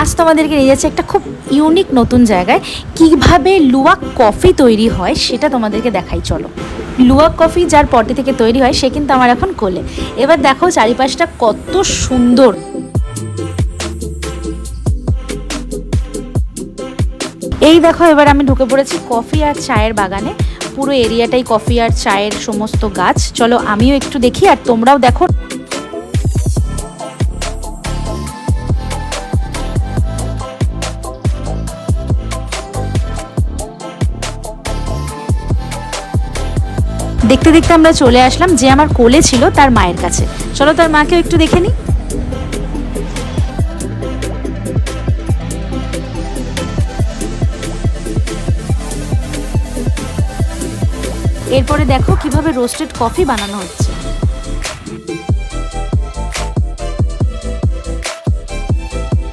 আজ তোমাদেরকে নিয়ে যাচ্ছে একটা খুব ইউনিক নতুন জায়গায়। কিভাবে লুওয়াক কফি তৈরি হয় সেটা তোমাদেরকে দেখাই, চলো। লুওয়াক কফি যার পটি থেকে তৈরি হয় সে কিন্তু আমার এখন কোলে। এবার দেখো চারিপাশটা কত সুন্দর। এই দেখো এবার আমি ঢুকে পড়েছি কফি আর চায়ের বাগানে। পুরো এরিয়াটাই কফি আর চায়ের সমস্ত গাছ। চলো আমিও একটু দেখি আর তোমরাও দেখো। দেখতে দেখতে আমরা চলে আসলাম যে আমার কোলে ছিল তার মায়ের কাছে। চলো তার মাকেও একটু দেখে নিই। এরপরে দেখো কিভাবে রোস্টেড কফি বানানো হচ্ছে।